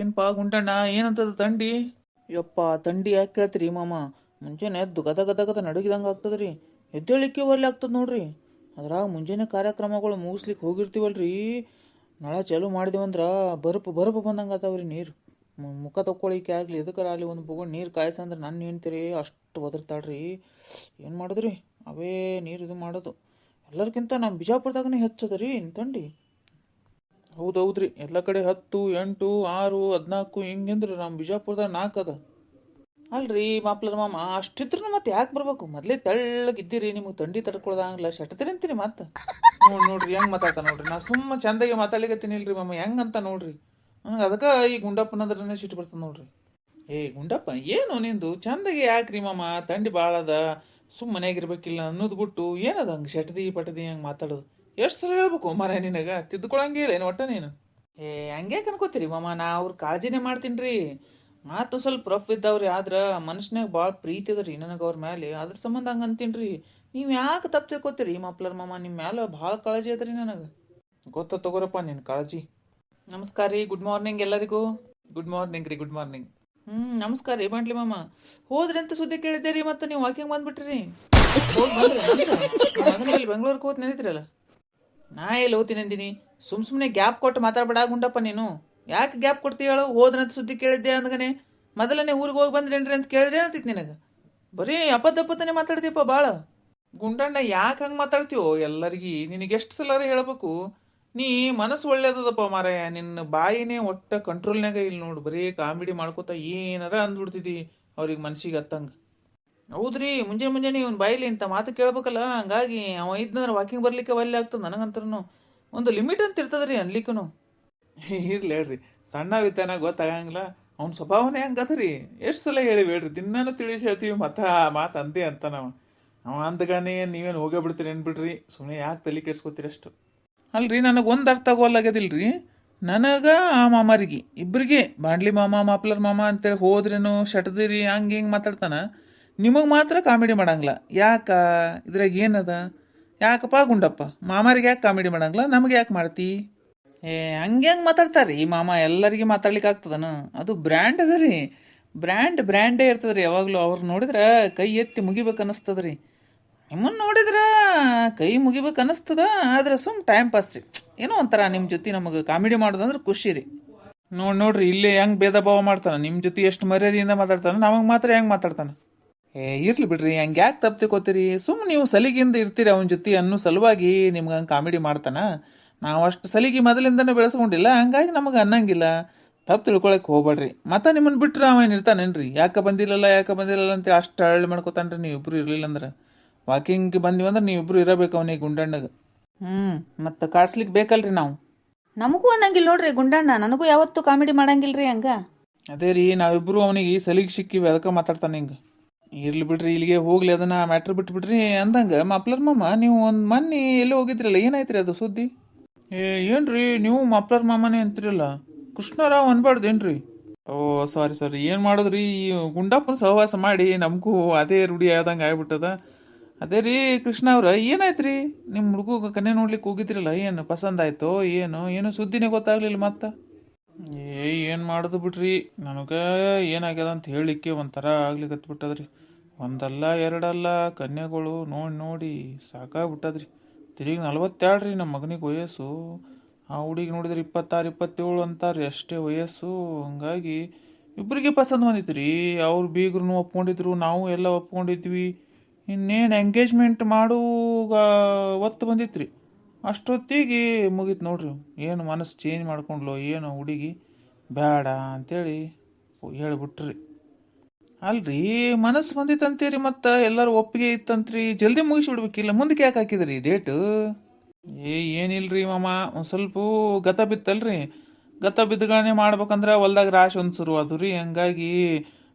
ಏನ್ಪಾ ಗುಂಡಣ್ಣ ಏನಂತದ ತಂಡಿ? ಯಪ್ಪ ತಂಡಿ ಯಾಕೆ ಕೇಳ್ತೀರಿ ಮಾಮ? ಮುಂಜಾನೆ ಎದ್ದು ಗದ ಗದ ಗದ ನಡುಗಿದಂಗೆ ಆಗ್ತದ್ರಿ. ಎದ್ದೇಳಿಕ್ಕೆ ಒಲ್ಲೆ ಆಗ್ತದ ನೋಡ್ರಿ. ಅದ್ರಾಗ ಮುಂಜಾನೆ ಕಾರ್ಯಕ್ರಮಗಳು ಮುಗಿಸ್ಲಿಕ್ಕೆ ಹೋಗಿರ್ತೀವಲ್ರಿ, ನಳ ಚಾಲು ಮಾಡಿದೇವಂದ್ರ ಬರಪು ಬಂದಂಗೆ ಆತಾವ್ರಿ ನೀರು. ಮುಖ ತೊಕ್ಕೊಳಿಕ್ಕೆ ಆಗಲಿ ಎದಕ್ಕರ ಆಗಲಿ ಒಂದು ಬಗೊಂಡು ನೀರು ಕಾಯಿಸಂದ್ರೆ ನನ್ನ ಹೆಣ್ತೀರಿ ಅಷ್ಟು ಒದರ್ತಾಳ್ರಿ. ಏನು ಮಾಡಿದ್ರಿ ಅವೇ ನೀರು ಇದು ಮಾಡೋದು. ಎಲ್ಲರಿಗಿಂತ ನಮ್ಮ ಬಿಜಾಪುರದಾಗನೇ ಹೆಚ್ಚದರಿ ತಂಡಿ. ಹೌದೌದ್ರಿ, ಎಲ್ಲ ಕಡೆ 10, 8, 6, 14 ಹಿಂಗಂದ್ರೆ ನಮ್ಮ ಬಿಜಾಪುರದಾಗ 4 ಅದ. ಅಲ್ರಿ ಮಾಪ್ಲರ ಮಾಮ, ಅಷ್ಟಿದ್ರು ಮತ್ತೆ ಯಾಕೆ ಬರ್ಬೇಕು? ಮೊದಲೇ ತೆಳ್ಳಗಿದ್ದೀರಿ, ನಿಮಗೆ ತಂಡಿ ತಡ್ಕೊಳ್ದಂಗಿಲ್ಲ, ಶೆಟ್ತೀರಿ ಅಂತೀರಿ ಮತ್ತೆ. ನೋಡ್ರಿ ಹೆಂಗೆ ಮಾತಾಡ್ತಾ ನೋಡ್ರಿ. ನಾ ಸುಮ್ಮ ಚಂದಾಗಿ ಮಾತಾಡ್ಲಿಕತ್ತೀನಿ ಇಲ್ರಿ ಮಾಮ, ಹೆಂಗಂತ ನೋಡ್ರಿ. ನನಗೆ ಅದಕ್ಕೆ ಈ ಗುಂಡಪ್ಪನಂದ್ರೆ ಸಿಟ್ಟು ಬರ್ತದೆ ನೋಡ್ರಿ. ಏ ಗುಂಡಪ್ಪ, ಏನು ನಿಂದು ಚಂದಾಗಿ ಯಾಕ್ರಿ ಮಾಮ? ತಂಡಿ ಭಾಳ ಅದ, ಸುಮ್ಮ ಮನೆಯಾಗಿರ್ಬೇಕಿಲ್ಲ ಅನ್ನೋದು ಬಿಟ್ಟು ಏನದ ಹಂಗೆ ಶೆಟ್ದಿ ಪಟದಿ ಹಂಗೆ ಮಾತಾಡೋದು? ಎಷ್ಟು ಸಲ ಹೇಳ್ಬೇಕು ಮರ ನಿನಗೆ? ತಿದ್ದುಕೊಳಂಗೆ ಇಲ್ಲ ಏನು ಒಟ್ಟ ನೀನು? ಏ ಹಂಗೆ ಅನ್ಕೋತೀರಿ ಮಾಮ, ನಾ ಅವ್ರ ಕಾಳಜಿನೇ ಮಾಡ್ತೀನಿ ರೀ. ಮಾತು ಸ್ವಲ್ಪ ರಫ್ ಇದ್ದಾವ್ರಿ, ಆದ್ರೆ ಮನುಷ್ಯನಾಗ ಭಾಳ ಪ್ರೀತಿ ಅದ ರೀ ನನಗೆ ಅವ್ರ ಮೇಲೆ, ಅದ್ರ ಸಂಬಂಧ ಹಂಗೆ ಅಂತೀನಿ ರೀ. ನೀವು ಯಾಕೆ ತಪ್ಪು ತಿಳ್ಕೊತೀರಿ ಮಾಪ್ಲರ್ ಮಾಮ? ನಿಮ್ಮ ಮೇಲೆ ಭಾಳ ಕಾಳಜಿ ಅದ ರೀ ನನಗೆ. ಗೊತ್ತ ತಗೋರಪ್ಪ ನಿನ್ನ ಕಾಳಜಿ. ನಮಸ್ಕಾರ ರೀ, ಗುಡ್ ಮಾರ್ನಿಂಗ್ ಎಲ್ಲರಿಗೂ. ಗುಡ್ ಮಾರ್ನಿಂಗ್ ರೀ, ಗುಡ್ ಮಾರ್ನಿಂಗ್. ನಮಸ್ಕಾರ ರೀ ಬಂಟ್ಲಿ ಮಾಮ. ಹೋದ್ರಿ ಅಂತ ಸುದ್ದಿ ಕೇಳಿದ್ದೆ ರೀ, ಮತ್ತೆ ನೀವು ವಾಕಿಂಗ್ ಬಂದ್ಬಿಟ್ರಿ. ಹೋಗಿ ಬಂದ್ರಿ ಬೆಂಗಳೂರಿಗೆ ಹೋದ್ ನೆನೀತಿರಲ್ಲ. ನಾ ಎಲ್ಲಿ ಹೋಗ್ತೀನಿ ಅಂದಿನಿ? ಸುಮ್ಮನೆ ಗ್ಯಾಪ್ ಕೊಟ್ಟು ಮಾತಾಡ್ಬೇಡ ಗುಂಡಪ್ಪ ನೀನು. ಯಾಕೆ ಗ್ಯಾಪ್ ಕೊಡ್ತಿ ಹೇಳು? ಹೋದ್ರಂತ ಸುದ್ದಿ ಕೇಳಿದ್ದೆ ಅಂದ್ಗನೆ ಮೊದಲನೇ ಊರಿಗೆ ಹೋಗಿ ಬಂದ್ರೇನ್ರಿ ಅಂತ ಕೇಳಿದ್ರೆ ಏನಂತಿತ್ತು ನಿನಗೆ? ಬರೀ ಅಪ್ಪತ್ತನೇ ಮಾತಾಡ್ತೀಯಪ್ಪ ಭಾಳ. ಗುಂಡಣ್ಣ ಯಾಕೆ ಹಂಗೆ ಮಾತಾಡ್ತೀವೋ ಎಲ್ಲರಿಗೆ? ನಿನಗೆ ಎಷ್ಟು ಸಲ ಹೇಳ್ಬೇಕು? ನೀ ಮನಸ್ಸು ಒಳ್ಳೇದದಪ್ಪ ಮಾರಾಯ, ನಿನ್ನ ಬಾಯಿನೇ ಒಟ್ಟ ಕಂಟ್ರೋಲ್ನಾಗ ಇಲ್ಲಿ ನೋಡು. ಬರೀ ಕಾಮಿಡಿ ಮಾಡ್ಕೋತ ಏನಾರ ಅಂದ್ಬಿಡ್ತಿದ್ದಿ ಅವ್ರಿಗೆ ಮನ್ಸಿಗೆ ಹತ್ತಂಗೆ. ಹೌದ್ರಿ, ಮುಂಜಾನೆ ಇವ್ನ ಬಾಯಿಲಿ ಇಂಥ ಮಾತು ಕೇಳ್ಬೇಕಲ್ಲ, ಹಂಗಾಗಿ ಅವ ಇದ್ನಂದ್ರೆ ವಾಕಿಂಗ್ ಬರ್ಲಿಕ್ಕೆ ಒಲ್ಲೆ ಆಗ್ತದೆ ನನಗಂತರೂ. ಒಂದು ಲಿಮಿಟ್ ಅಂತ ಇರ್ತದ್ರಿ ಅನ್ಲಿಕ್ಕೂ. ಇರ್ಲಿ ಹೇಳ್ರಿ, ಸಣ್ಣ ವಿತ್ತಾನ ಗೊತ್ತಾಗಂಗಿಲ್ಲ, ಅವ್ನ ಸ್ವಭಾವನೇ ಹಂಗದ್ರಿ. ಎಷ್ಟು ಸಲ ಹೇಳಿಬೇಡ್ರಿ, ದಿನಾನು ತಿಳಿಸಿ ಹೇಳ್ತೀವಿ, ಮಾತು ಅಂತೆ ಅಂತ ಅವ ಅಂದಗಾನೆ ನೀವೇನು ಹೋಗೇ ಬಿಡ್ತೀರಿ ಅನ್ಬಿಡ್ರಿ. ಸುಮ್ಮನೆ ಯಾಕೆ ತಲೆ ಕೆಡ್ಸ್ಕೊತೀರಿ ಅಷ್ಟು? ಅಲ್ರಿ, ನನಗೊಂದು ಅರ್ಥ ಆಗೋಲ್ಲಾಗ್ಯದಿಲ್ರಿ. ನನಗ ಆ ಮಾಮಾರಿಗೆ ಇಬ್ಬರಿಗೆ ಬಾಂಡ್ಲಿ ಮಾಮ ಮಾಪ್ಲರ್ ಮಾಮ ಅಂತೇಳಿ ಹೋದ್ರೇನು ಶಟ್ದಿರಿ ಹಂಗೆ ಹಿಂಗೆ ಮಾತಾಡ್ತಾನ. ನಿಮಗೆ ಮಾತ್ರ ಕಾಮಿಡಿ ಮಾಡಂಗಿಲ್ಲ ಯಾಕ? ಇದ್ರಾಗ ಏನದ? ಯಾಕಪ್ಪ ಗುಂಡಪ್ಪ, ಮಾಮಾರಿಗೆ ಯಾಕೆ ಕಾಮಿಡಿ ಮಾಡಂಗಿಲ್ಲ, ನಮಗೆ ಯಾಕೆ ಮಾಡ್ತಿ? ಏ ಹಂಗೆ ಹೆಂಗೆ ಮಾತಾಡ್ತಾರ್ರಿ ಮಾಮ? ಎಲ್ಲರಿಗೆ ಮಾತಾಡ್ಲಿಕ್ಕೆ ಆಗ್ತದನ? ಅದು ಬ್ರ್ಯಾಂಡ್ ಅದ ರೀ. ಬ್ರ್ಯಾಂಡೇ ಇರ್ತದ್ರಿ ಯಾವಾಗಲೂ. ಅವ್ರು ನೋಡಿದ್ರೆ ಕೈ ಎತ್ತಿ ಮುಗಿಬೇಕು ಅನ್ನಿಸ್ತದ್ರಿ. ನಿಮ್ಮನ್ನು ನೋಡಿದ್ರೆ ಕೈ ಮುಗಿಬೇಕು ಅನ್ನಿಸ್ತದ, ಆದ್ರೆ ಸುಮ್ ಟೈಮ್ ಪಾಸ್ ರೀ. ಏನೋ ಒಂಥರ ನಿಮ್ಮ ಜೊತೆ ನಮಗೆ ಕಾಮಿಡಿ ಮಾಡೋದಂದ್ರೆ ಖುಷಿ ರೀ. ನೋಡ್ರಿ ಇಲ್ಲೇ ಹೆಂಗೆ ಭೇದ ಭಾವ ಮಾಡ್ತಾನೆ. ನಿಮ್ಮ ಜೊತೆ ಎಷ್ಟು ಮರ್ಯಾದೆಯಿಂದ ಮಾತಾಡ್ತಾನೆ, ನಮಗೆ ಮಾತ್ರ ಹೆಂಗೆ ಮಾತಾಡ್ತಾನೆ? ಇರ್ಲಿ ಬಿಡ್ರಿ, ಹಂಗೆ ಯಾಕೆ ತಪ್ಪು ತಿಳ್ಕೊತೀರಿ? ಸುಮ್ಮನೆ ನೀವು ಸಲಿಗೆಯಿಂದ ಇರ್ತೀರಿ ಅವನ ಜೊತೆ ಅನ್ನೋ ಸಲುವಾಗಿ ನಿಮ್ಗೆ ಹಂಗೆ ಕಾಮಿಡಿ ಮಾಡ್ತಾನ. ನಾವು ಅಷ್ಟು ಸಲಿಗೆ ಮೊದಲಿಂದನೇ ಬೆಳೆಸ್ಕೊಂಡಿಲ್ಲ, ಹಂಗಾಗಿ ನಮಗೆ ಅನ್ನಂಗಿಲ್ಲ. ತಪ್ಪು ತಿಳ್ಕೊಳಕ್ಕೆ ಹೋಗ್ಬೇಡ್ರಿ. ಮತ್ತೆ ನಿಮ್ಮನ್ನು ಬಿಟ್ರೆ ಅವನು ಇರ್ತಾನೇನ್ರಿ? ಯಾಕೆ ಬಂದಿಲ್ಲಲ್ಲ ಅಂತ ಅಷ್ಟು ಅಳ್ಳು ಮಾಡ್ಕೊತಾನ್ರಿ. ನೀವಿಬ್ರು ಇರಲಿಲ್ಲ ಅಂದ್ರೆ, ವಾಕಿಂಗ್ ಬಂದಿವಂದ್ರೆ ನೀವಿಬ್ರು ಇರಬೇಕು ಅವನಿಗೆ ಗುಂಡಣ್ಣಗೆ. ಮತ್ತೆ ಕಾಡ್ಸ್ಲಿಕ್ಕೆ ಬೇಕಲ್ರಿ ನಾವು. ನಮಗೂ ಅನ್ನಂಗಿಲ್ಲ ನೋಡ್ರಿ ಗುಂಡಣ್ಣ, ನನಗೂ ಯಾವತ್ತೂ ಕಾಮಿಡಿ ಮಾಡಂಗಿಲ್ರಿ ಹಂಗ. ಅದೇ ರೀ, ನಾವಿಬ್ರು ಅವನಿಗೆ ಸಲಿಗೆ ಸಿಕ್ಕಿವಿ, ಅದಕ್ಕೆ ಮಾತಾಡ್ತಾನೆ ಹಿಂಗೆ. ಇರ್ಲಿ ಬಿಡ್ರಿ, ಇಲ್ಲಿಗೆ ಹೋಗ್ಲಿ, ಅದನ್ನ ಮ್ಯಾಟ್ರ್ ಬಿಟ್ಬಿಡ್ರಿ. ಅಂದಂಗೆ ಮಾಪ್ಲರ್ ಮಾಮ, ನೀವು ಒಂದು ಮೊನ್ನೆ ಎಲ್ಲೋ ಹೋಗಿದ್ರಲ್ಲ, ಏನಾಯ್ತ್ರಿ ಅದು ಸುದ್ದಿ? ಏನ್ರಿ ನೀವು ಮಾಪ್ಲರ್ ಮಾಮನೇ ಅಂತಿರಲ್ಲ, ಕೃಷ್ಣರಾವ್ ಅನ್ಬಾರ್ದೇನ್ರಿ? ಓ ಸಾರಿ, ಏನು ಮಾಡೋದ್ರಿ, ಈ ಗುಂಡಪ್ಪನ ಸಹವಾಸ ಮಾಡಿ ನಮಗೂ ಅದೇ ರೂಢಿ ಆದಂಗೆ ಆಗ್ಬಿಟ್ಟದ. ಅದೇ ರೀ ಕೃಷ್ಣ ಅವ್ರ, ಏನಾಯ್ತ್ರಿ? ನಿಮ್ಮ ಹುಡುಗ ಕನ್ಯೆ ನೋಡ್ಲಿಕ್ಕೆ ಹೋಗಿದ್ರಲ್ಲ, ಏನು ಪಸಂದ್ ಆಯ್ತೋ ಏನು ಸುದ್ದಿನೇ ಗೊತ್ತಾಗ್ಲಿಲ್ಲ ಮತ್ತೆ? ಏನು ಮಾಡೋದು ಬಿಡ್ರಿ, ನನಗೆ ಏನಾಗ್ಯದ ಅಂತ ಹೇಳಲಿಕ್ಕೆ ಒಂಥರ ಆಗ್ಲಿಕತ್ಬಿಟ್ಟದ್ರಿ. ಒಂದಲ್ಲ ಎರಡಲ್ಲ ಕನ್ಯೆಗಳು ನೋಡಿ ಸಾಕಾಗ್ಬಿಟ್ಟದ್ರಿ. ತಿರುಗಿ 42 ರೀ ನಮ್ಮ ಮಗನಿಗೆ ವಯಸ್ಸು. ಆ ಹುಡುಗಿ ನೋಡಿದ್ರೆ 26, 27 ಅಂತಾರೆ ಅಷ್ಟೇ ವಯಸ್ಸು. ಹಂಗಾಗಿ ಇಬ್ಬರಿಗೆ ಪಸಂದ್ ಬಂದಿತ್ತು ರೀ. ಅವ್ರು ಬೀಗ್ರೂ ಒಪ್ಕೊಂಡಿದ್ರು, ನಾವು ಎಲ್ಲ ಒಪ್ಕೊಂಡಿದ್ವಿ. ಇನ್ನೇನು ಎಂಗೇಜ್ಮೆಂಟ್ ಮಾಡುವಾಗ ಒತ್ತು ಬಂದಿತ್ತು ರೀ. ಅಷ್ಟೊತ್ತಿಗೆ ಮುಗೀತು ನೋಡ್ರಿ. ಏನು ಮನಸ್ಸು ಚೇಂಜ್ ಮಾಡ್ಕೊಂಡ್ಲು ಏನು ಹುಡುಗಿ, ಬೇಡ ಅಂತೇಳಿ ಹೇಳ್ಬಿಟ್ರಿ. ಅಲ್ರಿ, ಮನಸ್ಸು ಬಂದಿತ್ತಂತೀರಿ, ಮತ್ತು ಎಲ್ಲರೂ ಒಪ್ಪಿಗೆ ಇತ್ತಂತ್ರಿ, ಜಲ್ದಿ ಮುಗಿಸ್ಬಿಡ್ಬೇಕಿಲ್ಲ, ಮುಂದಕ್ಕೆ ಯಾಕೆ ಹಾಕಿದ್ರಿ ಡೇಟು? ಏನಿಲ್ರಿ ಮಾಮ, ಒಂದು ಸ್ವಲ್ಪ ಗತ ಬಿತ್ತಲ್ರಿ. ಗತ ಬಿದ್ದಗಳನ್ನೇ ಮಾಡ್ಬೇಕಂದ್ರೆ ಹೊಲ್ದಾಗ ರಾಶಿ ಒಂದು ಶುರು ಅದು ರೀ. ಹಂಗಾಗಿ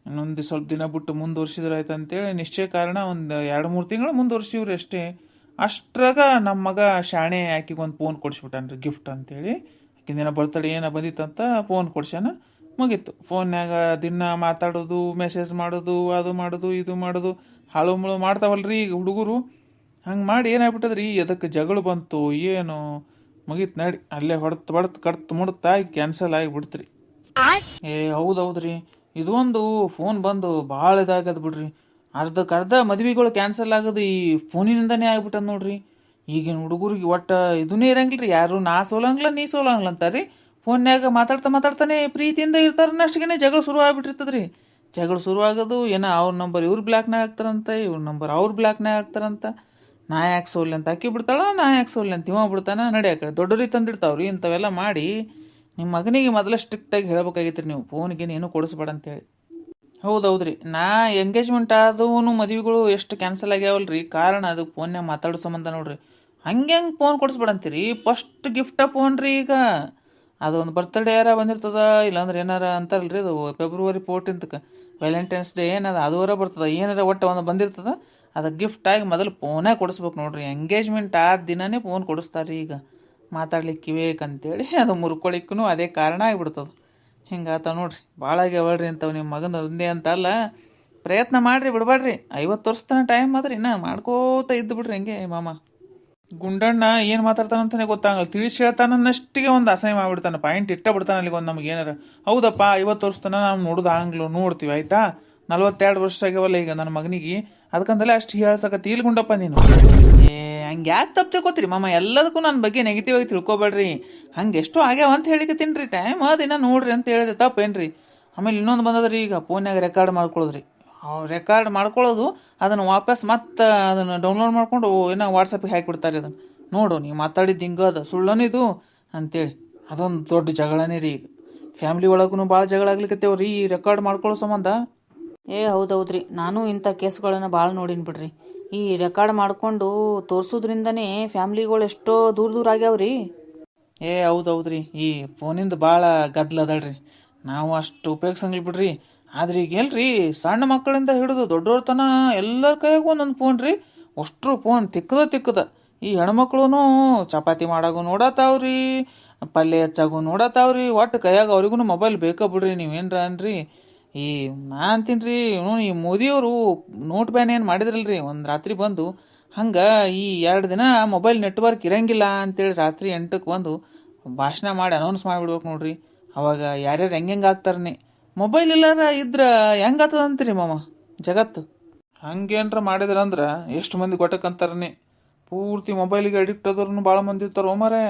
ಇನ್ನೊಂದು ಸ್ವಲ್ಪ ದಿನ ಬಿಟ್ಟು ಮುಂದುವರ್ಸಿದ್ರೆ ಆಯ್ತು ಅಂತೇಳಿ ನಿಶ್ಚಯ ಕಾರಣ ಒಂದು 2-3 ತಿಂಗಳು ಮುಂದುವರ್ಸಿವ್ರಿ ಅಷ್ಟೇ. ಅಷ್ಟ್ರಾಗ ನಮ್ಮ ಮಗ ಶಾಣೆ ಆಕಿಗೆ ಒಂದು ಫೋನ್ ಕೊಡಿಸ್ಬಿಟ್ಟಾನ್ರಿ ಗಿಫ್ಟ್ ಅಂತೇಳಿ. ಆಕಿನ ದಿನ ಬರ್ತಡೇ ಏನೋ ಬಂದಿತ್ತಂತ ಫೋನ್ ಕೊಡ್ಸ್ಯಾನ. ಮುಗೀತು. ಫೋನ್ಯಾಗ ದಿನ ಮಾತಾಡೋದು, ಮೆಸೇಜ್ ಮಾಡೋದು, ಅದು ಮಾಡೋದು ಇದು ಮಾಡೋದು, ಹಾಳು ಮುಳು ಮಾಡ್ತಾವಲ್ರಿ ಈಗ ಹುಡುಗರು. ಹಂಗೆ ಮಾಡಿ ಏನಾಗ್ಬಿಟ್ಟದ್ರಿ, ಅದಕ್ಕೆ ಜಗಳ ಬಂತು ಏನು, ಮುಗೀತು ನಡಿ, ಅಲ್ಲೇ ಹೊಡೆದು ಕಡ್ತು ಮುಡ್ತಾಗಿ ಕ್ಯಾನ್ಸಲ್ ಆಗಿಬಿಡ್ತ್ರಿ. ಹೌದೌದ್ರಿ, ಇದು ಒಂದು ಫೋನ್ ಬಂದು ಭಾಳ ಇದಾಗದ್ ಬಿಡ್ರಿ. ಅರ್ಧಕ್ಕರ್ಧ ಮದ್ವಿಗಳು ಕ್ಯಾನ್ಸಲ್ ಆಗೋದು ಈ ಫೋನಿನಿಂದನೇ ಆಗ್ಬಿಟ್ಟದ ನೋಡ್ರಿ. ಈಗಿನ ಹುಡುಗರಿಗೆ ಒಟ್ಟ ಇದನ್ನೇ ಇರಂಗಿಲ್ರಿ, ಯಾರು ನಾ ಸೋಲಂಗಿಲ್ಲ ನೀ ಸೋಲಂಗಿಲ್ಲ ಅಂತಾರ್ರಿ. ಫೋನ್ಯಾಗ ಮಾತಾಡ್ತಾ ಮಾತಾಡ್ತಾನೆ ಪ್ರೀತಿಯಿಂದ ಇರ್ತಾರನ್ನಷ್ಟಿಗೆ ಜಗಳ ಶುರು ಆಗ್ಬಿಟ್ಟಿರ್ತದ್ರಿ. ಜಗಳ ಶುರು ಆಗೋದು ಏನೋ ಅವ್ರ ನಂಬರ್ ಇವ್ರ ಬ್ಲಾಕ್ನಾಗ ಹಾಕ್ತಾರಂತ, ಇವ್ರ ನಂಬರ್ ಅವ್ರ ಬ್ಲಾಕ್ನಾಗ ಹಾಕ್ತಾರಂತ. ನಾ ಯಾಕೆ ಸೋಲ್ ಅಂತ ಅಕ್ಕಿ ಬಿಡ್ತಾಳ, ನಾ ಯಾಕೆ ಸೋಲ್ ಅಂತ ಇವ ಬಿಡ್ತಾನ. ನಡಿಯಾಕ ದೊಡ್ಡವ್ರಿಗೆ ತಂದಿಡ್ತಾವ್ರಿ ಇಂಥವೆಲ್ಲ ಮಾಡಿ. ನಿಮ್ಮ ಮಗನಿಗೆ ಮೊದಲ ಸ್ಟ್ರಿಕ್ಟಾಗಿ ಹೇಳ್ಬೇಕಾಗಿತ್ರಿ ನೀವು, ಫೋನ್ಗೇನು ಏನೂ ಕೊಡಿಸ್ಬೇಡ ಅಂತೇಳಿ. ಹೌದೌದ್ರಿ, ನಾ ಎಂಗೇಜ್ಮೆಂಟ್ ಆದವನು ಮದುವೆಗಳು ಎಷ್ಟು ಕ್ಯಾನ್ಸಲ್ ಆಗ್ಯಾವಲ್ರಿ, ಕಾರಣ ಅದು ಫೋನ್ಯಾಗ ಮಾತಾಡೋ ಸಂಬಂಧ ನೋಡ್ರಿ. ಹಂಗೆ ಫೋನ್ ಕೊಡಿಸ್ಬೇಡ ಅಂತೀರಿ, ಫಸ್ಟ್ ಗಿಫ್ಟ ಫೋನ್ ರೀ. ಈಗ ಅದೊಂದು ಬರ್ತಡೇ ಯಾರ ಬಂದಿರ್ತದ, ಇಲ್ಲಾಂದ್ರೆ ಏನಾರ ಅಂತಾರಲ್ರಿ, ಅದು ಫೆಬ್ರವರಿ 14ಕ್ಕೆ ವ್ಯಾಲೆಂಟೈನ್ಸ್ ಡೇ ಏನದ ಅದುವರ ಬರ್ತದ, ಏನಾರ ಒಟ್ಟು ಒಂದು ಬಂದಿರ್ತದ, ಅದಕ್ಕೆ ಗಿಫ್ಟ್ ಆಗಿ ಮೊದಲು ಫೋನೇ ಕೊಡಿಸ್ಬೇಕು ನೋಡ್ರಿ. ಎಂಗೇಜ್ಮೆಂಟ್ ಆದ ದಿನನೇ ಫೋನ್ ಕೊಡಿಸ್ತಾರ್ರಿ ಈಗ, ಮಾತಾಡ್ಲಿಕ್ಕೆ ಬೇಕಂತೇಳಿ. ಅದು ಮುರ್ಕೊಳಿಕ್ಕೂ ಅದೇ ಕಾರಣ ಆಗಿಬಿಡ್ತದೆ. ಹಿಂಗಾತ ನೋಡ್ರಿ, ಭಾಳ ಆಗ್ಯಾವಳ್ರಿ ಅಂಥವು. ನಿಮ್ಮ ಮಗನ ಒಂದೇ ಅಂತ ಅಲ್ಲ, ಪ್ರಯತ್ನ ಮಾಡಿರಿ, ಬಿಡ್ಬೇಡ್ರಿ. 50 ವರ್ಷ ತನಕ ಟೈಮ್ ಅದ್ರಿ, ಇನ್ನ ಮಾಡ್ಕೋತ ಇದ್ದು ಬಿಡ್ರಿ ಹಂಗೆ. ಮಾಮ ಗುಂಡಣ್ಣ ಏನು ಮಾತಾಡ್ತಾನಂತಾನೆ ಗೊತ್ತಾಗಲ್ಲ, ತಿಳಿಸಿ ಹೇಳ್ತಾನನ್ನಷ್ಟಿಗೆ ಒಂದು ಅಸಹ್ಯ ಮಾಡ್ಬಿಡ್ತಾನೆ, ಪಾಯಿಂಟ್ ಇಟ್ಟ ಬಿಡ್ತಾನೆ ಅಲ್ಲಿಗೆ ಒಂದು. ನಮ್ಗೆ ಏನಾರ ಹೌದಪ್ಪ 50 ವರ್ಷ ತನಕ ನಾವು ನೋಡೋದು ಆಂಗ್ಲೋ ನೋಡ್ತೀವಿ ಆಯ್ತಾ, 42 ವರ್ಷ ಆಗ್ಯಾವಲ್ಲ ಈಗ ನನ್ನ ಮಗನಿಗೆ, ಅದಕ್ಕಂದಲೇ ಅಷ್ಟು ಹೇಳ್ಸಕತ್ತಿ ಇಲ್ಲಿ ಗುಂಡಪ್ಪ ನೀನು. ಹಂಗೆ ಯಾಕೆ ತಪ್ಪು ತಿಳ್ಕೊತೀರಿ ಮಾಮ, ಎಲ್ಲದಕ್ಕೂ ನನ್ನ ಬಗ್ಗೆ ನೆಗೆಟಿವ್ ಆಗಿ ತಿಳ್ಕೊಬೇಡ್ರಿ. ಹಂಗೆ ಎಷ್ಟೋ ಆಗ್ಯಾವ ಅಂತ ಹೇಳಿಕತ್ತೀನಿ ರೀ, ಟೈಮ್ ದಿನ ನೋಡ್ರಿ ಅಂತ ಹೇಳಿದೆ, ತಪ್ಪೇನ್ರಿ. ಆಮೇಲೆ ಇನ್ನೊಂದು ಬಂದದ್ರಿ, ಈಗ ಫೋನ್ಯಾಗ ರೆಕಾರ್ಡ್ ಮಾಡ್ಕೊಳ್ಳೋದ್ರಿ. ರೆಕಾರ್ಡ್ ಮಾಡ್ಕೊಳ್ಳೋದು, ಅದನ್ನು ವಾಪಸ್ ಮತ್ತೆ ಅದನ್ನು ಡೌನ್ಲೋಡ್ ಮಾಡ್ಕೊಂಡು ಏನೋ ವಾಟ್ಸಪ್ಪಿಗೆ ಹಾಕಿಬಿಡ್ತಾರೆ. ಅದನ್ನು ನೋಡು ನೀವು ಮಾತಾಡಿದ್ದು ಹಿಂಗದ ಸುಳ್ಳನಿದು ಅಂತೇಳಿ. ಅದೊಂದು ದೊಡ್ಡ ಜಗಳನೇ ರೀ. ಈಗ ಫ್ಯಾಮ್ಲಿ ಒಳಗೂ ಭಾಳ ಜಗಳ ಆಗ್ಲಿಕ್ಕತ್ತೇವ್ರಿ ಈ ರೆಕಾರ್ಡ್ ಮಾಡ್ಕೊಳ್ಳೋ ಸಂಬಂಧ. ಹೌದೌದ್ರಿ, ನಾನು ಇಂಥ ಕೇಸ್ಗಳನ್ನ ಭಾಳ ನೋಡಿನಿ ಬಿಡ್ರಿ. ಈ ರೆಕಾರ್ಡ್ ಮಾಡ್ಕೊಂಡು ತೋರ್ಸೋದ್ರಿಂದನೇ ಫ್ಯಾಮ್ಲಿಗಳು ಎಷ್ಟೋ ದೂರ ದೂರ ಆಗ್ಯಾವ್ರಿ. ಹೌದೌದ್ರಿ, ಈ ಫೋನಿಂದ ಭಾಳ ಗದ್ದಲ ಅದಳ್ರಿ, ನಾವು ಅಷ್ಟು ಉಪಯೋಗಿಸಂಗಿಲ್ಲ ಬಿಡ್ರಿ. ಆದ್ರೆ ಈಗ ಎಲ್ರಿ ಸಣ್ಣ ಮಕ್ಕಳಿಂದ ಹಿಡಿದು ದೊಡ್ಡವ್ರ ತನ ಎಲ್ಲರ ಕೈಯಾಗೂ ಒಂದೊಂದು ಫೋನ್ ರೀ. ಅಷ್ಟ್ರು ಫೋನ್ ತಿಕ್ಕದ. ಈ ಹೆಣ್ಮಕ್ಳು ಚಪಾತಿ ಮಾಡಾಗೂ ನೋಡತ್ತಾವ್ರಿ, ಪಲ್ಯ ಹೆಚ್ಚಾಗೂ ನೋಡತ್ತಾವ್ರಿ, ಒಟ್ಟು ಕೈಯಾಗ ಅವ್ರಿಗೂ ಮೊಬೈಲ್ ಬೇಕಾ ಬಿಡ್ರಿ. ನೀವೇನ್ರ ಅನ್ರಿ, ಈ ನಾ ಅಂತೀನಿ ರೀ, ಈ ಮೋದಿಯವರು ನೋಟ್ ಬ್ಯಾನ್ ಏನು ಮಾಡಿದ್ರಲ್ರಿ ಒಂದು ರಾತ್ರಿ ಬಂದು, ಹಂಗೆ ಈ 2 ದಿನ ಮೊಬೈಲ್ ನೆಟ್ವರ್ಕ್ ಇರಂಗಿಲ್ಲ ಅಂತೇಳಿ ರಾತ್ರಿ 8ಕ್ಕೆ ಬಂದು ಭಾಷಣ ಮಾಡಿ ಅನೌನ್ಸ್ ಮಾಡಿಬಿಡ್ಬೇಕು ನೋಡ್ರಿ. ಅವಾಗ ಯಾರ್ಯಾರು ಹೆಂಗೆ ಆಗ್ತಾರನೆ. ಮೊಬೈಲ್ ಇಲ್ಲಾರ ಇದ್ರೆ ಹೆಂಗಾಗ್ತದ ಅಂತೀರಿ ಮಾಮ ಜಗತ್ತು. ಹಂಗೇನ್ರ ಮಾಡಿದ್ರಂದ್ರೆ ಎಷ್ಟು ಮಂದಿ ಗೊಟ್ಟಕ್ಕಂತಾರನೆ. ಪೂರ್ತಿ ಮೊಬೈಲಿಗೆ ಅಡಿಕ್ಟ್ ಆದವ್ರು ಭಾಳ ಮಂದಿ ಇರ್ತಾರೋ ಮಾರಾಯ.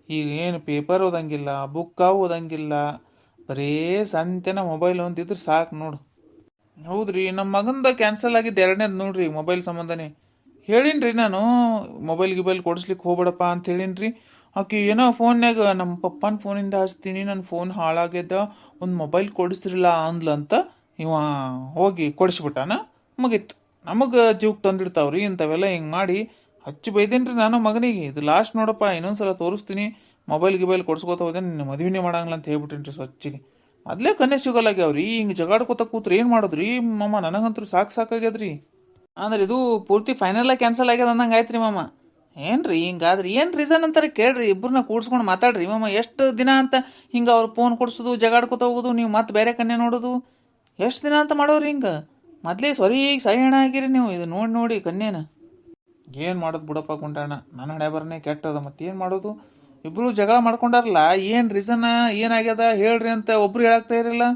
ಈಗ ಏನು ಪೇಪರ್ ಓದಂಗಿಲ್ಲ, ಬುಕ್ಕ ಓದಂಗಿಲ್ಲ, ಬರೇ ಸಂತೆನ ಮೊಬೈಲ್ ಒಂದಿದ್ರೆ ಸಾಕು ನೋಡು. ಹೌದ್ರಿ, ನಮ್ಮ ಮಗಂದ ಕ್ಯಾನ್ಸಲ್ ಆಗಿದ್ದು 2ನೇದು ನೋಡ್ರಿ, ಮೊಬೈಲ್ ಸಂಬಂಧನೇ. ಹೇಳಿನ್ರಿ ನಾನು, ಮೊಬೈಲ್ ಕೊಡಿಸ್ಲಿಕ್ಕೆ ಹೋಗ್ಬೇಡಪ್ಪ ಅಂತ ಹೇಳಿನ್ರಿ. ಆಕೆ ಏನೋ ಫೋನ್ಯಾಗ ನಮ್ಮ ಪಪ್ಪನ ಫೋನಿಂದ ಹಚ್ತೀನಿ, ನನ್ನ ಫೋನ್ ಹಾಳಾಗ್ಯದ, ಒಂದು ಮೊಬೈಲ್ ಕೊಡಿಸ್ರಿಲ್ಲ ಅಂದ್ಲಂತ. ಇವ ಹೋಗಿ ಕೊಡಿಸ್ಬಿಟ್ಟಾನ, ಮುಗೀತು. ನಮಗೆ ಜೀವಕ್ಕೆ ತಂದಿಡ್ತಾವ್ರಿ ಇಂಥವೆಲ್ಲ. ಹಿಂಗೆ ಮಾಡಿ ಹಚ್ಚಿ ಬೈದೇನ್ರಿ ನಾನು ಮಗನಿಗೆ. ಇದು ಲಾಸ್ಟ್ ನೋಡಪ್ಪ, ಇನ್ನೊಂದ್ಸಲ ತೋರಿಸ್ತೀನಿ, ಮೊಬೈಲ್ ಕೊಡಿಸ್ಕೋತ ಹೋದೆ, ನಿನ್ನ ಮದುವೆನೇ ಮಾಡಂಗಿಲ್ಲ ಅಂತ ಹೇಳ್ಬಿಟ್ಟಿನ್ರಿ ಸ್ವಚ್ಛಿಗೆ. ಮೊದಲೇ ಕನ್ನೆ ಸಿಗಲ್ಲಾಗ್ಯಾವ್ರಿ, ಹಿಂಗೆ ಜಗಾಡ್ಕೋತ ಕೂತ್ರಿ ಏನು ಮಾಡೋದ್ರಿ ಮಾಮ, ನನಗಂತೂ ಸಾಕಾಗ್ಯದ್ರಿ. ಅಂದ್ರೆ ಇದು ಪೂರ್ತಿ ಫೈನಲಾಗಿ ಕ್ಯಾನ್ಸಲ್ ಆಗ್ಯದ ಅಂದಂಗೆ ಆಯ್ತು ರೀ ಮಾಮ. ಏನ್ರಿ ಹಿಂಗಾದ್ರಿ ಏನು ರೀಸನ್ ಅಂತಾರೆ ಕೇಳ್ರಿ, ಇಬ್ಬರನ್ನ ಕೂಡ್ಸ್ಕೊಂಡು ಮಾತಾಡ್ರಿ ಮಾಮ. ಎಷ್ಟು ದಿನ ಅಂತ ಹಿಂಗೆ ಅವ್ರು ಫೋನ್ ಕೊಡ್ಸೋದು, ಜಗಾಡ್ಕೊತ ಹೋಗೋದು, ನೀವು ಮತ್ತೆ ಬೇರೆ ಕನ್ಯೆ ನೋಡೋದು, ಎಷ್ಟು ದಿನ ಅಂತ ಮಾಡೋರಿ ಹಿಂಗೆ? ಮೊದಲೇ ಸರಿಯಾಣ ಆಗಿರಿ ನೀವು, ಇದು ನೋಡಿ ಕನ್ಯೆನ. ಏನು ಮಾಡೋದು ಬಿಡಪ್ಪ ಗುಂಡಣ್ಣ, ನನ್ನ ಹಣೆ ಬರನೇ ಕೆಟ್ಟದ, ಮತ್ತೆ ಏನು ಮಾಡೋದು? ಇಬ್ಬರು ಜಗಳ ಮಾಡ್ಕೊಂಡಾರಲ್ಲ, ಏನು ರೀಸನ್ ಏನಾಗ್ಯದ ಹೇಳ್ರಿ ಅಂತ ಒಬ್ರು ಹೇಳಾಕ್ತಾ ಇರಲಿಲ್ಲ.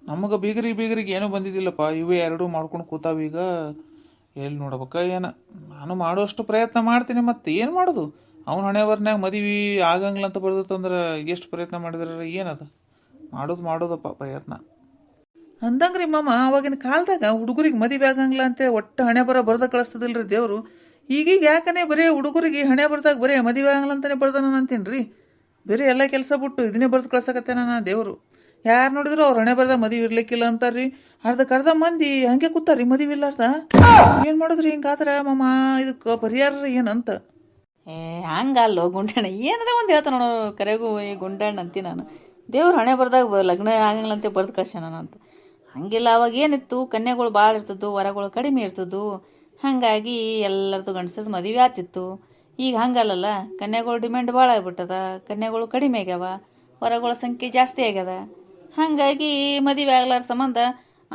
ನಮಗೆ ಬೀಗರಿಗೆ ಏನೂ ಬಂದಿದ್ದಿಲ್ಲಪ್ಪ, ಇವೇ 2 ಮಾಡ್ಕೊಂಡು ಕೂತಾವ. ಈಗ ಎಲ್ಲಿ ನೋಡ್ಬೇಕ ಏನು? ನಾನು ಮಾಡೋಷ್ಟು ಪ್ರಯತ್ನ ಮಾಡ್ತೀನಿ, ಮತ್ತೆ ಏನು ಮಾಡೋದು? ಅವ್ನ ಹಣೆ ಬರ್ನ್ಯಾಗ ಮದುವೆ ಆಗಂಗಿಲ್ಲ ಅಂತ ಬರ್ದತ್ತಂದ್ರೆ ಎಷ್ಟು ಪ್ರಯತ್ನ ಮಾಡಿದ್ರೆ ಏನದ? ಮಾಡೋದಪ್ಪ ಪ್ರಯತ್ನ ಅಂದಂಗ್ರಿ ಮಾಮ. ಅವಾಗಿನ ಕಾಲದಾಗ ಹುಡುಗರಿಗೆ ಮದುವೆ ಆಗಂಗಿಲ್ಲ ಅಂತ ಒಟ್ಟು ಹಣೆ ಬರ್ದ ಕಳಿಸ್ತದಿಲ್ರಿ ದೇವರು. ಈಗೀಗ ಯಾಕನೇ ಬರೀ ಹುಡುಗರಿಗೆ ಹಣೆ ಬರ್ದಾಗ ಬರೀ ಮದುವೆ ಆಗಂಗಿಲ್ಲ ಅಂತಾನೆ ಬರ್ದಾನ ಅಂತೀನಿ ರೀ. ಬೇರೆ ಎಲ್ಲ ಕೆಲಸ ಬಿಟ್ಟು ಇದನ್ನೇ ಬರ್ದು ಕಳ್ಸಕತ್ತೇನ ದೇವರು. ಯಾರು ನೋಡಿದ್ರು ಅವ್ರ ಹಣೆ ಬರ್ದಾಗ ಮದುವೆ ಇರ್ಲಿಕ್ಕಿಲ್ಲ ಅಂತಾರ್ರಿ. ಅರ್ಧ ಮಂದಿ ಹಂಗೆ ಕೂತಾರ್ರಿ ಮದುವೆ ಇಲ್ಲಾರ್ದ. ಏನು ಮಾಡಿದ್ರಿ ಹಿಂಗಾದ್ರ ಮಾಮ? ಇದಕ್ಕೆ ಪರಿಹಾರ ಏನಂತ? ಹಂಗಲ್ಲೋ ಗುಂಡಣ್ಣ, ಏನಾರ ಒಂದು ಹೇಳ್ತಾನ ನೋಡು. ಕರೆಗೂ ಈ ಗುಂಡಣ್ಣ ಅಂತೀನಿ ನಾನು. ದೇವ್ರು ಹಣೆ ಬರ್ದಾಗ ಲಗ್ನ ಆಗಂಗಿಲ್ಲ ಅಂತ ಬರ್ದು ಕಳ್ಸ್ಯಾನ ಅಂತ. ಹಂಗಿಲ್ಲ, ಅವಾಗ ಏನಿತ್ತು, ಕನ್ಯೆಗಳು ಭಾಳ ಇರ್ತಿದ್ದು, ವರಗಳು ಕಡಿಮೆ ಇರ್ತಿದ್ದು. ಹಾಗಾಗಿ ಎಲ್ಲರದು ಗಂಡಸದ ಮದುವೆ ಆತಿತ್ತು. ಈಗ ಹಂಗಲ್ಲಲ್ಲ, ಕನ್ಯೆಗಳು ಡಿಮ್ಯಾಂಡ್ ಭಾಳ ಆಗ್ಬಿಟ್ಟದ, ಕನ್ಯೆಗಳು ಕಡಿಮೆ ಆಗ್ಯಾವ, ವರಗಳ ಸಂಖ್ಯೆ ಜಾಸ್ತಿ ಆಗ್ಯದ. ಹಾಗಾಗಿ ಮದುವೆ ಆಗ್ಲಾರ ಸಂಬಂಧ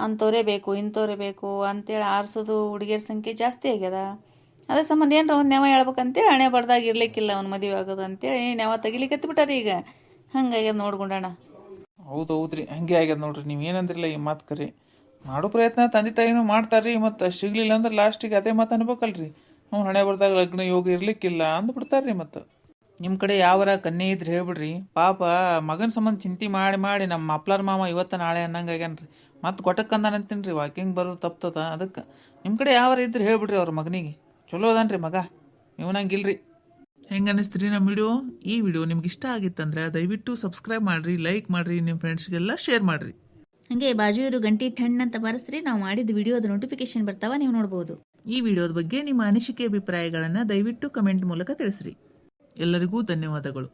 ಅಂಥವ್ರೇ ಬೇಕು ಇಂಥವ್ರೇ ಬೇಕು ಅಂತೇಳಿ ಆರಿಸೋದು ಹುಡುಗಿಯರ ಸಂಖ್ಯೆ ಜಾಸ್ತಿ ಆಗ್ಯದ. ಅದ್ರ ಸಂಬಂಧ ಏನರ ಒಂದು ನೆವ ಹೇಳ್ಬೇಕಂತೇಳಿ ಹಣೆ ಬರ್ದಾಗ ಇರ್ಲಿಕ್ಕಿಲ್ಲ ಅವ್ನು ಮದುವೆ ಆಗೋದು ಅಂತೇಳಿ ನೆವ ತೆಗಿಲಿಕ್ಕೆ ಬಿಟ್ಟಾರ ಈಗ. ಹಂಗಾಗ್ಯದ ನೋಡ್ಕೊಂಡಣ್ಣ. ಹೌದು ಹೌದ್ರಿ ಹಂಗೆ ಆಗ್ಯದ ನೋಡ್ರಿ ನೀವು ಏನಂದ್ರಿಲ್ಲ ಈ ಮಾತು ಕರೆ ಮಾಡೋ ಪ್ರಯತ್ನ ತಂದೆ ತಾಯಿನೂ ಮಾಡ್ತಾರ್ರಿ ಮತ್ತು ಸಿಗ್ಲಿಲ್ಲ ಅಂದ್ರೆ ಲಾಸ್ಟಿಗೆ ಅದೇ ಮಾತು ಅನ್ಬೇಕಲ್ರಿ ಅವ್ನು ಹಣೆ ಬರ್ದಾಗ ಲಗ್ನ ಯೋಗ ಇರ್ಲಿಕ್ಕಿಲ್ಲ ಅಂದ್ಬಿಡ್ತಾರ್ರಿ ಮತ್ತು ನಿಮ್ಮ ಕಡೆ ಯಾವರ ಕನ್ಯೆ ಇದ್ರೆ ಹೇಳ್ಬಿಡ್ರಿ ಪಾಪ ಮಗನ ಸಂಬಂಧ ಚಿಂತೆ ಮಾಡಿ ಮಾಡಿ ನಮ್ಮ ಅಪ್ಲಾರ ಮಾಮ ಇವತ್ತು ನಾಳೆ ಅನ್ನಂಗೆ ಆಗ್ಯಾನ್ರಿ ಮತ್ತು ಕೊಟ್ಟಕ್ಕಂದಾನಂತೀನಿ ರೀ ವಾಕಿಂಗ್ ಬರೋದು ತಪ್ತದ ಅದಕ್ಕೆ ನಿಮ್ಮ ಕಡೆ ಯಾವಾರ ಇದ್ರೆ ಹೇಳ್ಬಿಡ್ರಿ ಅವ್ರ ಮಗನಿಗೆ ಚಲೋ ಅದಾನ್ರಿ ಮಗ ಇವನಂಗಿಲ್ರಿ ಹೆಂಗೆ ಅನ್ನಿಸ್ತೀರಿ ನಮ್ಮ ವಿಡಿಯೋ ಈ ವಿಡಿಯೋ ನಿಮ್ಗೆ ಇಷ್ಟ ಆಗಿತ್ತಂದ್ರೆ ದಯವಿಟ್ಟು ಸಬ್ಸ್ಕ್ರೈಬ್ ಮಾಡಿರಿ ಲೈಕ್ ಮಾಡಿರಿ ನಿಮ್ಮ ಫ್ರೆಂಡ್ಸ್ಗೆಲ್ಲ ಶೇರ್ ಮಾಡಿರಿ ಹಾಗೆ ಬಾಜು ಇರೋ ಗಂಟಿ ಟಣ್ ಅಂತ ಬಾರಿಸ್ರಿ ನಾವು ಮಾಡಿದ ವಿಡಿಯೋದ ನೋಟಿಫಿಕೇಶನ್ ಬರ್ತಾವ ನೀವು ನೋಡ್ಬೋದು. ಈ ವಿಡಿಯೋದ ಬಗ್ಗೆ ನಿಮ್ಮ ಅನಿಸಿಕೆ ಅಭಿಪ್ರಾಯಗಳನ್ನು ದಯವಿಟ್ಟು ಕಮೆಂಟ್ ಮೂಲಕ ತಿಳಿಸ್ರಿ ಎಲ್ಲರಿಗೂ ಧನ್ಯವಾದಗಳು.